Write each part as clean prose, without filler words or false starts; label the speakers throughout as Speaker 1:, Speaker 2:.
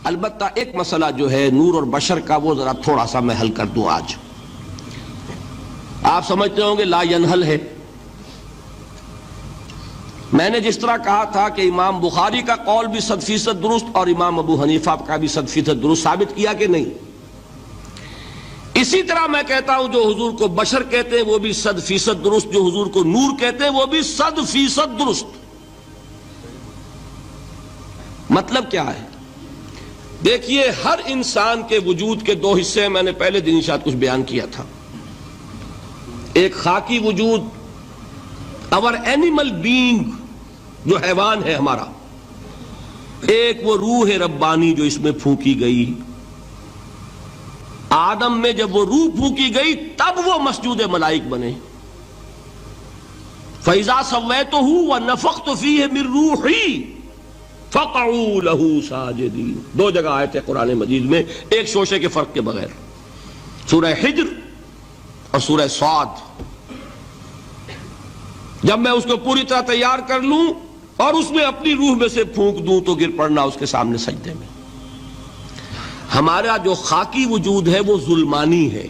Speaker 1: البتہ ایک مسئلہ جو ہے نور اور بشر کا وہ ذرا تھوڑا سا میں حل کر دوں آج. آپ سمجھتے ہوں گے لا ینحل ہے. میں نے جس طرح کہا تھا کہ امام بخاری کا قول بھی 100% درست اور امام ابو حنیفہ کا بھی 100% درست ثابت کیا کہ نہیں. اسی طرح میں کہتا ہوں جو حضور کو بشر کہتے ہیں وہ بھی 100% درست، جو حضور کو نور کہتے ہیں وہ بھی 100% درست. مطلب کیا ہے؟ دیکھیے ہر انسان کے وجود کے دو حصے ہیں. میں نے پہلے دن شاید کچھ بیان کیا تھا. ایک خاکی وجود اور اینیمل بینگ جو حیوان ہے ہمارا، ایک وہ روح ربانی جو اس میں پھونکی گئی. آدم میں جب وہ روح پھونکی گئی تب وہ مسجود ملائک بنے. فَإِذَا سَوَّيْتُهُ وَنَفَخْتُ فِيهِ مِن رُوحِي فَقَعُوا لَهُ سَاجِدِينَ. دو جگہ آئے تھے قرآن مجید میں ایک شوشے کے فرق کے بغیر، سورہ حجر اور سورہ صاد. جب میں اس کو پوری طرح تیار کر لوں اور اس میں اپنی روح میں سے پھونک دوں تو گر پڑنا اس کے سامنے سجدے میں. ہمارا جو خاکی وجود ہے وہ ظلمانی ہے،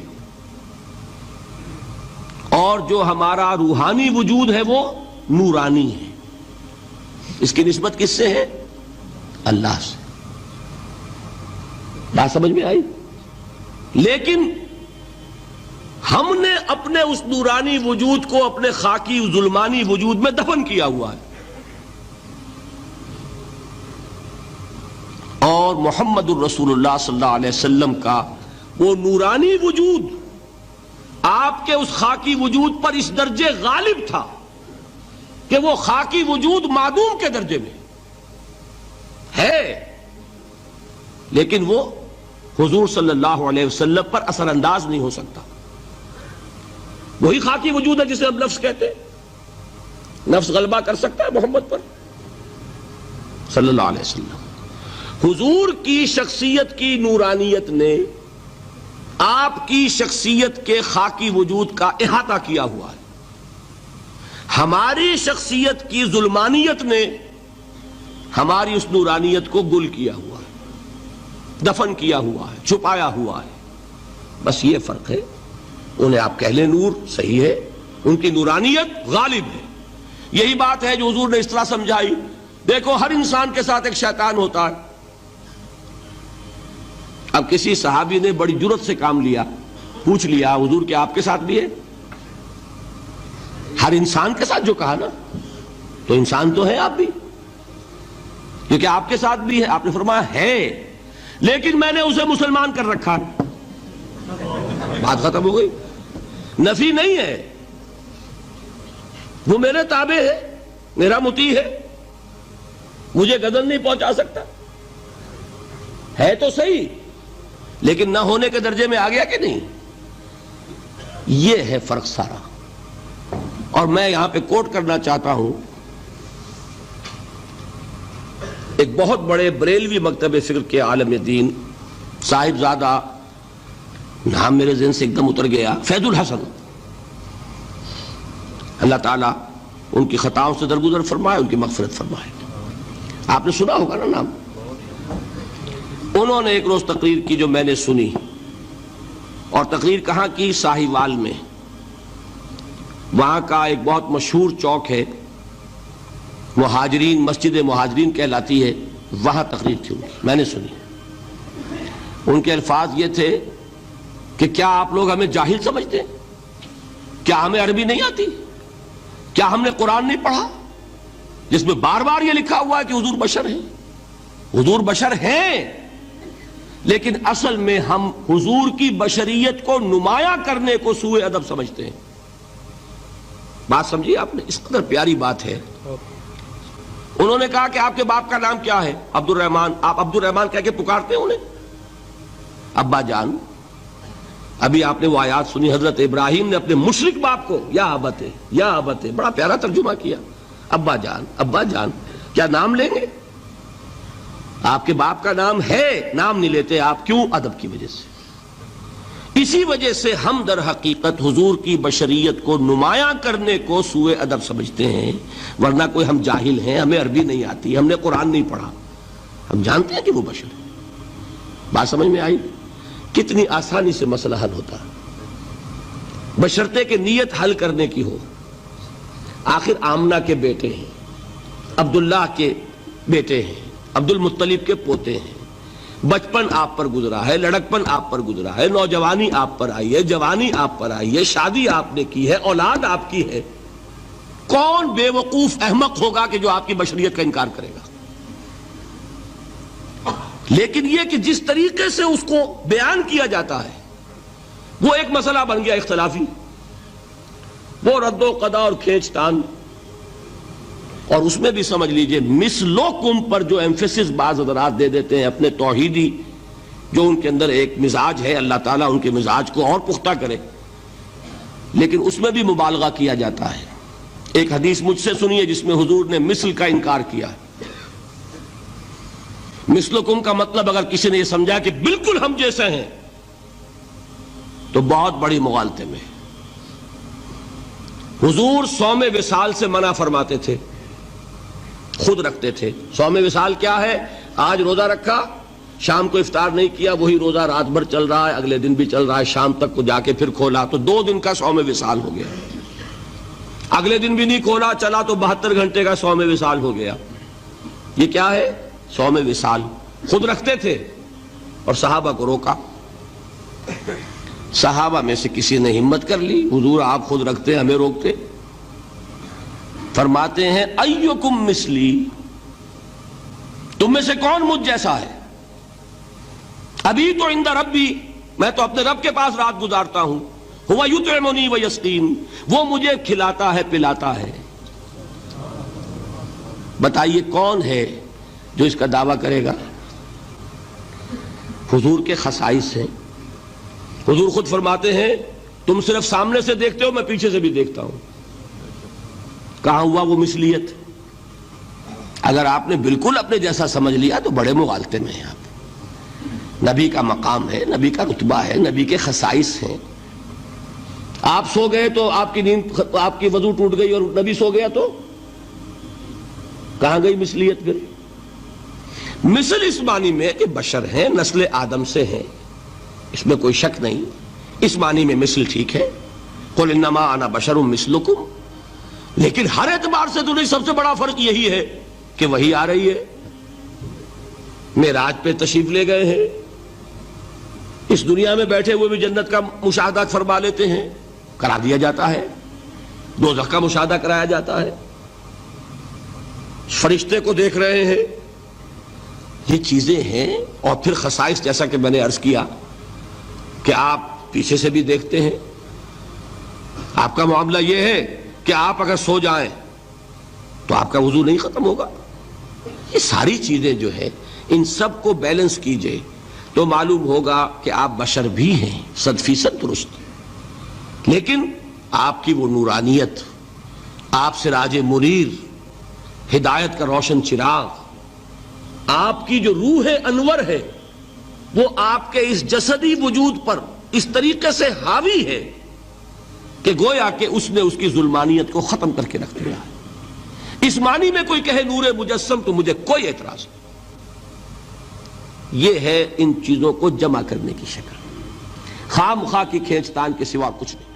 Speaker 1: اور جو ہمارا روحانی وجود ہے وہ نورانی ہے. اس کی نسبت کس سے ہے؟ اللہ سے. بات سمجھ میں آئی؟ لیکن ہم نے اپنے اس نورانی وجود کو اپنے خاکی ظلمانی وجود میں دفن کیا ہوا ہے. اور محمد الرسول اللہ صلی اللہ علیہ وسلم کا وہ نورانی وجود آپ کے اس خاکی وجود پر اس درجے غالب تھا کہ وہ خاکی وجود معدوم کے درجے میں ہے، لیکن وہ حضور صلی اللہ علیہ وسلم پر اثر انداز نہیں ہو سکتا. وہی خاکی وجود ہے جسے ہم نفس کہتے ہیں. نفس غلبہ کر سکتا ہے محمد پر صلی اللہ علیہ وسلم. حضور کی شخصیت کی نورانیت نے آپ کی شخصیت کے خاکی وجود کا احاطہ کیا ہوا ہے. ہماری شخصیت کی ظلمانیت نے ہماری اس نورانیت کو گل کیا ہوا ہے، دفن کیا ہوا ہے، چھپایا ہوا ہے. بس یہ فرق ہے. انہیں آپ کہہ لیں نور، صحیح ہے، ان کی نورانیت غالب ہے. یہی بات ہے جو حضور نے اس طرح سمجھائی. دیکھو ہر انسان کے ساتھ ایک شیطان ہوتا ہے. اب کسی صحابی نے بڑی جرت سے کام لیا، پوچھ لیا حضور کہ آپ کے ساتھ بھی ہے؟ ہر انسان کے ساتھ جو کہا نا، تو انسان تو ہے آپ بھی، کیونکہ آپ کے ساتھ بھی ہے. آپ نے فرمایا ہے، لیکن میں نے اسے مسلمان کر رکھا. بات ختم ہو گئی. نفی نہیں ہے، وہ میرے تابع ہے، میرا مطیع ہے، مجھے گدن نہیں پہنچا سکتا. ہے تو صحیح، لیکن نہ ہونے کے درجے میں آ گیا کہ نہیں. یہ ہے فرق سارا. اور میں یہاں پہ کوٹ کرنا چاہتا ہوں ایک بہت بڑے بریلوی مکتب فکر کے عالم دین، صاحبزادہ، نام میرے ذہن سے ایک دم اتر گیا، فیض الحسن. اللہ تعالیٰ ان کی خطاؤں سے درگزر فرمائے، ان کی مغفرت فرمائے. آپ نے سنا ہوگا نا نام. انہوں نے ایک روز تقریر کی جو میں نے سنی، اور تقریر کہاں کی؟ ساہیوال میں. وہاں کا ایک بہت مشہور چوک ہے، مہاجرین، مسجد مہاجرین کہلاتی ہے، وہاں تقریر تھی ان کی، میں نے سنی. ان کے الفاظ یہ تھے کہ کیا آپ لوگ ہمیں جاہل سمجھتے ہیں؟ کیا ہمیں عربی نہیں آتی؟ کیا ہم نے قرآن نہیں پڑھا جس میں بار بار یہ لکھا ہوا ہے کہ حضور بشر ہیں؟ حضور بشر ہیں، لیکن اصل میں ہم حضور کی بشریت کو نمایاں کرنے کو سوء ادب سمجھتے ہیں. بات سمجھیے آپ نے، اس قدر پیاری بات ہے. انہوں نے کہا کہ آپ کے باپ کا نام کیا ہے؟ عبد الرحمن. آپ عبد الرحمن کہہ کے پکارتے ہیں انہیں؟ ابا جان. ابھی آپ نے وہ آیات سنی، حضرت ابراہیم نے اپنے مشرک باپ کو یا ابت، یا ابت، بڑا پیارا ترجمہ کیا. ابا جان، ابا جان. کیا نام لیں گے؟ آپ کے باپ کا نام ہے، نام نہیں لیتے آپ. کیوں؟ ادب کی وجہ سے. اسی وجہ سے ہم در حقیقت حضور کی بشریت کو نمایاں کرنے کو سوء ادب سمجھتے ہیں، ورنہ کوئی ہم جاہل ہیں، ہمیں عربی نہیں آتی، ہم نے قرآن نہیں پڑھا، ہم جانتے ہیں کہ وہ بشر ہے. بات سمجھ میں آئی؟ کتنی آسانی سے مسئلہ حل ہوتا ہے بشرطے کہ نیت حل کرنے کی ہو۔ آخر آمنہ کے بیٹے ہیں، عبداللہ کے بیٹے ہیں، عبد المطلب کے پوتے ہیں، بچپن آپ پر گزرا ہے، لڑکپن آپ پر گزرا ہے، نوجوانی آپ پر آئی ہے، جوانی آپ پر آئی ہے، شادی آپ نے کی ہے، اولاد آپ کی ہے۔ کون بے وقوف احمق ہوگا کہ جو آپ کی بشریت کا انکار کرے گا؟ لیکن یہ کہ جس طریقے سے اس کو بیان کیا جاتا ہے وہ ایک مسئلہ بن گیا اختلافی، وہ رد و قضا اور کھینچ تان، اور اس میں بھی سمجھ لیجئے مثلکم پر جو ایمفیسس بعض حضرات دے دیتے ہیں اپنے توحیدی جو ان کے اندر ایک مزاج ہے، اللہ تعالیٰ ان کے مزاج کو اور پختہ کرے، لیکن اس میں بھی مبالغہ کیا جاتا ہے۔ ایک حدیث مجھ سے سنیے جس میں حضور نے مثل کا انکار کیا۔ مثلکم کا مطلب اگر کسی نے یہ سمجھا کہ بالکل ہم جیسے ہیں تو بہت بڑی مغالطے میں۔ حضور صوم وصال سے منع فرماتے تھے، خود رکھتے تھے۔ صوم وصال کیا ہے؟ آج روزہ رکھا، شام کو افطار نہیں کیا، وہی روزہ رات بھر چل رہا ہے، اگلے دن بھی چل رہا ہے، شام تک کو جا کے پھر کھولا تو 2 دن کا صوم وصال ہو گیا۔ اگلے دن بھی نہیں کھولا، چلا تو 72 گھنٹے کا صوم وصال ہو گیا۔ یہ کیا ہے؟ صوم وصال۔ خود رکھتے تھے اور صحابہ کو روکا۔ صحابہ میں سے کسی نے ہمت کر لی، حضور آپ خود رکھتے ہمیں روکتے۔ فرماتے ہیں ایکم مثلی، تم میں سے کون مجھ جیسا ہے؟ ابھی تو عند ربی، میں تو اپنے رب کے پاس رات گزارتا ہوں، ہوا یطعمنی ویسقین، وہ مجھے کھلاتا ہے پلاتا ہے۔ بتائیے کون ہے جو اس کا دعویٰ کرے گا؟ حضور کے خصائص ہیں۔ حضور خود فرماتے ہیں تم صرف سامنے سے دیکھتے ہو، میں پیچھے سے بھی دیکھتا ہوں۔ کہاں ہوا وہ مثلیت؟ اگر آپ نے بالکل اپنے جیسا سمجھ لیا تو بڑے مغالطے میں ہیں آپ۔ نبی کا مقام ہے، نبی کا رتبہ ہے، نبی کے خصائص ہیں۔ آپ سو گئے تو آپ کی نیند، آپ کی وضو ٹوٹ گئی اور نبی سو گیا تو کہاں گئی مثلیت پھر؟ مثل اس معنی میں کہ بشر ہیں، نسل آدم سے ہیں، اس میں کوئی شک نہیں، اس معنی میں مثل ٹھیک ہے، قل انما انا بشر مثلکم، لیکن ہر اعتبار سے تو نہیں۔ سب سے بڑا فرق یہی ہے کہ وہی آ رہی ہے، معراج پہ تشریف لے گئے ہیں، اس دنیا میں بیٹھے ہوئے بھی جنت کا مشاہدہ فرما لیتے ہیں، کرا دیا جاتا ہے، دوزخ کا مشاہدہ کرایا جاتا ہے، فرشتے کو دیکھ رہے ہیں۔ یہ چیزیں ہیں، اور پھر خصائص جیسا کہ میں نے عرض کیا کہ آپ پیچھے سے بھی دیکھتے ہیں۔ آپ کا معاملہ یہ ہے کہ آپ اگر سو جائیں تو آپ کا وضو نہیں ختم ہوگا۔ یہ ساری چیزیں جو ہے ان سب کو بیلنس کیجئے تو معلوم ہوگا کہ آپ بشر بھی ہیں، 100% درست، لیکن آپ کی وہ نورانیت، آپ سراج منیر، ہدایت کا روشن چراغ، آپ کی جو روح انور ہے وہ آپ کے اس جسدی وجود پر اس طریقے سے حاوی ہے کہ گویا کہ اس نے اس کی ظلمانیت کو ختم کر کے رکھ دیا ہے۔ اس معنی میں کوئی کہے نور مجسم تو مجھے کوئی اعتراض نہیں۔ یہ ہے ان چیزوں کو جمع کرنے کی شکل، خواہ مخواہ کی کھینچ تان کے سوا کچھ نہیں۔